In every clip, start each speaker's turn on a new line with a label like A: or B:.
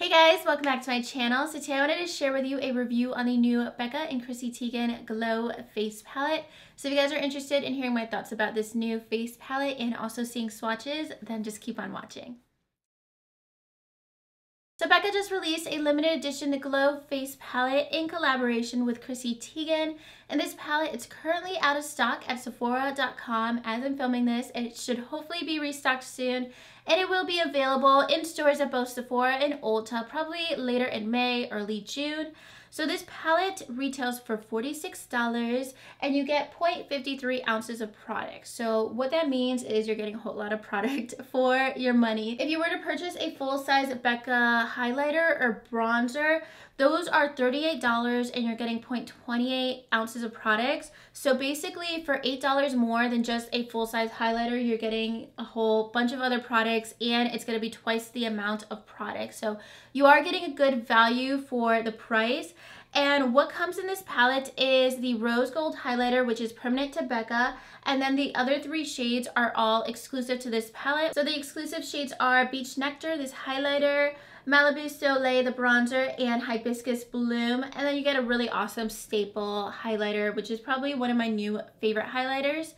A: Hey guys, welcome back to my channel. So today I wanted to share with you a review on the new BECCA and CHRISSY TEIGEN Glow Face Palette. So if you guys are interested in hearing my thoughts about this new face palette and also seeing swatches, then just keep on watching. So BECCA just released a limited edition Glow Face Palette in collaboration with CHRISSY TEIGEN. And this palette is currently out of stock at Sephora.com as I'm filming this. It should hopefully be restocked soon. And it will be available in stores at both Sephora and Ulta probably later in May, early June. So this palette retails for $46 and you get 0.53 ounces of product. So what that means is you're getting a whole lot of product for your money. If you were to purchase a full-size BECCA highlighter or bronzer, those are $38 and you're getting 0.28 ounces of products. So basically for $8 more than just a full-size highlighter, you're getting a whole bunch of other products and it's going to be twice the amount of product. So you are getting a good value for the price. And what comes in this palette is the rose gold highlighter, which is permanent to BECCA, and then the other three shades are all exclusive to this palette. So the exclusive shades are Beach Nectar, this highlighter, Malibu Soleil, the bronzer, and Hibiscus Bloom. And then you get a really awesome staple highlighter, which is probably one of my new favorite highlighters.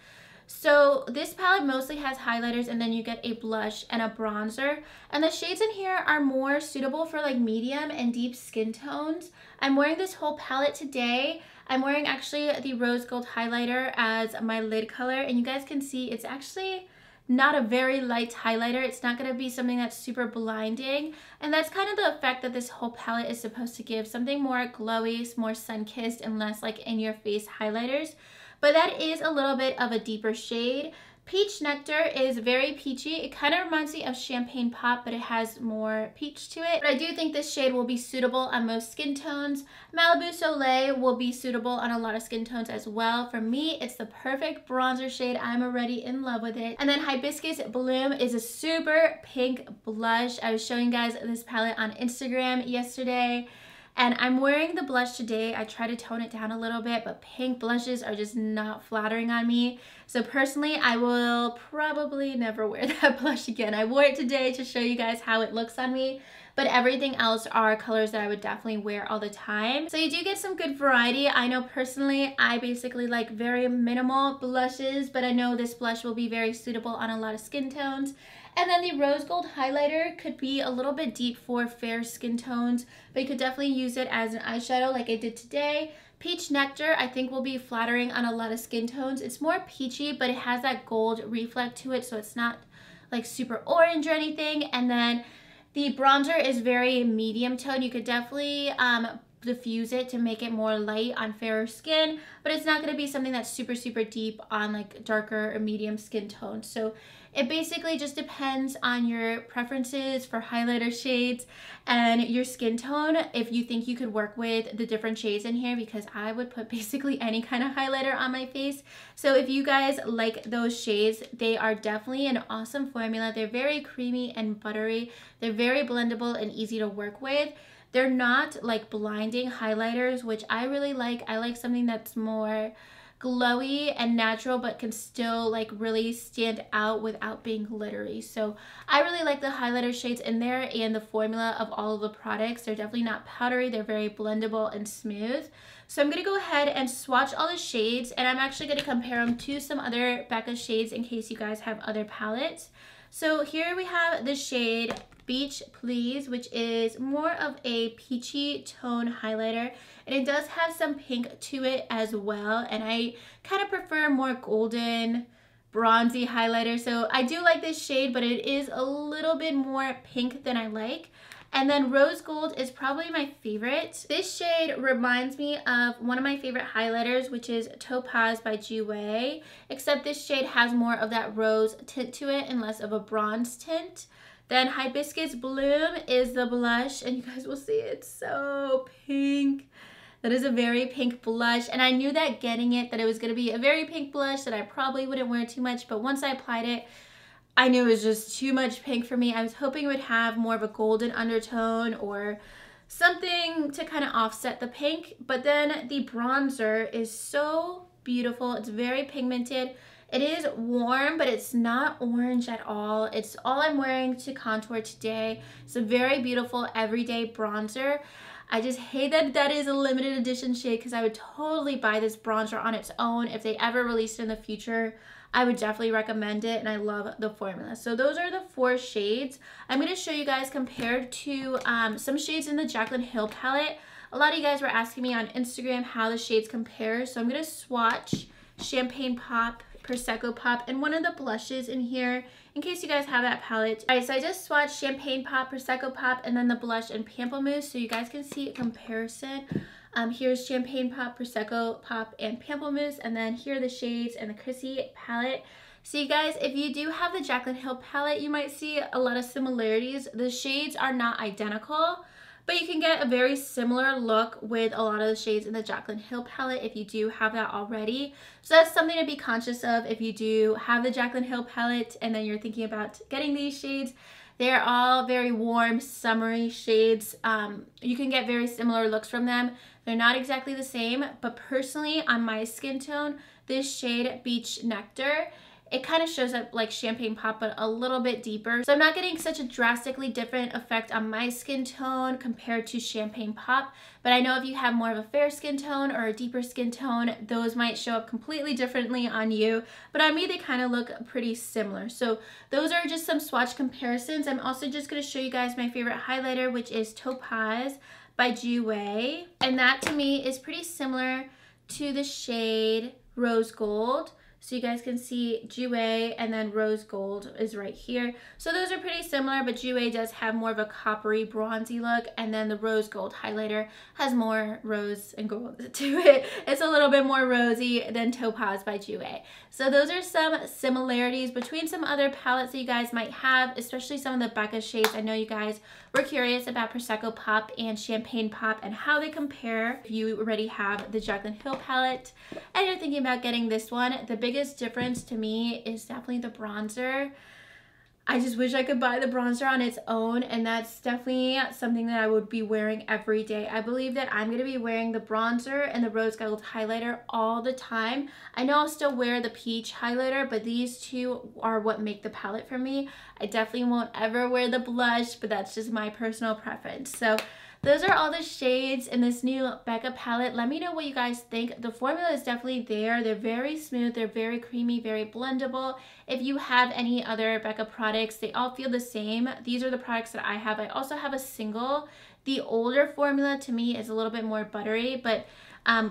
A: So this palette mostly has highlighters and then you get a blush and a bronzer. And the shades in here are more suitable for like medium and deep skin tones. I'm wearing this whole palette today. I'm wearing actually the rose gold highlighter as my lid color. And you guys can see it's actually not a very light highlighter. It's not going to be something that's super blinding. And that's kind of the effect that this whole palette is supposed to give. Something more glowy, more sun-kissed, and less like in-your-face highlighters. But that is a little bit of a deeper shade. Peach Nectar is very peachy. It kind of reminds me of Champagne Pop, but it has more peach to it. But I do think this shade will be suitable on most skin tones. Malibu Soleil will be suitable on a lot of skin tones as well. For me, it's the perfect bronzer shade. I'm already in love with it. And then Hibiscus Bloom is a super pink blush. I was showing you guys this palette on Instagram yesterday. And I'm wearing the blush today. I try to tone it down a little bit, but pink blushes are just not flattering on me. So personally, I will probably never wear that blush again. I wore it today to show you guys how it looks on me, but everything else are colors that I would definitely wear all the time. So you do get some good variety. I know personally, I basically like very minimal blushes, but I know this blush will be very suitable on a lot of skin tones. And then the rose gold highlighter could be a little bit deep for fair skin tones, but you could definitely use it as an eyeshadow like I did today. Peach Nectar I think will be flattering on a lot of skin tones. It's more peachy, but it has that gold reflect to it, so it's not like super orange or anything. And then the bronzer is very medium tone. You could definitely diffuse it to make it more light on fairer skin, but it's not going to be something that's super deep on like darker or medium skin tones. So it basically just depends on your preferences for highlighter shades and your skin tone if you think you could work with the different shades in here, because I would put basically any kind of highlighter on my face. So if you guys like those shades, they are definitely an awesome formula. They're very creamy and buttery. They're very blendable and easy to work with. They're not like blinding highlighters, which I really like. I like something that's more glowy and natural, but can still like really stand out without being glittery. So I really like the highlighter shades in there and the formula of all of the products. They're definitely not powdery. They're very blendable and smooth. So I'm going to go ahead and swatch all the shades, and I'm actually going to compare them to some other BECCA shades in case you guys have other palettes. So here we have the shade Beach Please, which is more of a peachy tone highlighter, and it does have some pink to it as well, and I kind of prefer more golden bronzy highlighter. So I do like this shade, but it is a little bit more pink than I like. And then Rose Gold is probably my favorite. This shade reminds me of one of my favorite highlighters, which is Topaz by Jouer, except this shade has more of that rose tint to it and less of a bronze tint. Then Hibiscus Bloom is the blush, and you guys will see it's so pink. That is a very pink blush, and I knew that getting it, that it was going to be a very pink blush that I probably wouldn't wear too much, but once I applied it, I knew it was just too much pink for me. I was hoping it would have more of a golden undertone or something to kind of offset the pink, but then the bronzer is so beautiful. It's very pigmented. It is warm, but it's not orange at all. It's all I'm wearing to contour today. It's a very beautiful everyday bronzer. I just hate that that is a limited edition shade because I would totally buy this bronzer on its own. If they ever released it in the future, I would definitely recommend it, and I love the formula. So those are the 4 shades. I'm going to show you guys compared to some shades in the Jaclyn Hill palette. A lot of you guys were asking me on Instagram how the shades compare. So I'm going to swatch Champagne Pop, Prosecco Pop, and one of the blushes in here in case you guys have that palette. Alright, so I just swatched Champagne Pop, Prosecco Pop, and then the blush and Pamplemousse so you guys can see a comparison. Here's Champagne Pop, Prosecco Pop, and Pamplemousse, and then here are the shades and the CHRISSY palette. So you guys, if you do have the Jaclyn Hill palette, you might see a lot of similarities. The shades are not identical, but you can get a very similar look with a lot of the shades in the Jaclyn Hill palette if you do have that already. So that's something to be conscious of if you do have the Jaclyn Hill palette and then you're thinking about getting these shades. They're all very warm, summery shades. You can get very similar looks from them. They're not exactly the same, but personally on my skin tone, this shade Beach Nectar, it kind of shows up like Champagne Pop, but a little bit deeper. So I'm not getting such a drastically different effect on my skin tone compared to Champagne Pop. But I know if you have more of a fair skin tone or a deeper skin tone, those might show up completely differently on you. But on me, they kind of look pretty similar. So those are just some swatch comparisons. I'm also just going to show you guys my favorite highlighter, which is Topaz by Jouer. And that to me is pretty similar to the shade Rose Gold. So you guys can see Jouer and then Rose Gold is right here. So those are pretty similar, but Jouer does have more of a coppery, bronzy look, and then the Rose Gold highlighter has more rose and gold to it. It's a little bit more rosy than Topaz by Jouer. So those are some similarities between some other palettes that you guys might have, especially some of the BECCA shades. I know you guys were curious about Prosecco Pop and Champagne Pop and how they compare. If you already have the Jaclyn Hill palette and you're thinking about getting this one, the biggest difference to me is definitely the bronzer. I just wish I could buy the bronzer on its own, and that's definitely something that I would be wearing every day. I believe that I'm going to be wearing the bronzer and the rose gold highlighter all the time. I know I'll still wear the peach highlighter, but these two are what make the palette for me. I definitely won't ever wear the blush, but that's just my personal preference. So those are all the shades in this new BECCA palette. Let me know what you guys think. The formula is definitely there. They're very smooth. They're very creamy, very blendable. If you have any other BECCA products, they all feel the same. These are the products that I have. I also have a single. The older formula to me is a little bit more buttery, but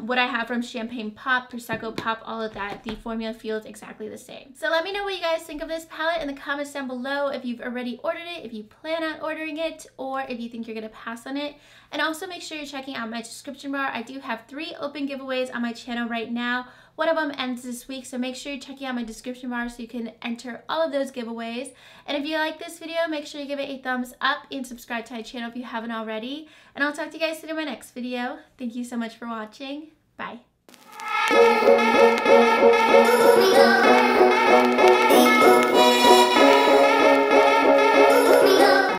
A: what I have from Champagne Pop, Prosecco Pop, all of that, the formula feels exactly the same. So let me know what you guys think of this palette in the comments down below, if you've already ordered it, if you plan on ordering it, or if you think you're going to pass on it. And also make sure you're checking out my description bar. I do have 3 open giveaways on my channel right now. One of them ends this week, so make sure you're checking out my description bar so you can enter all of those giveaways. And if you like this video, make sure you give it a thumbs up and subscribe to my channel if you haven't already. And I'll talk to you guys soon in my next video. Thank you so much for watching. Bye.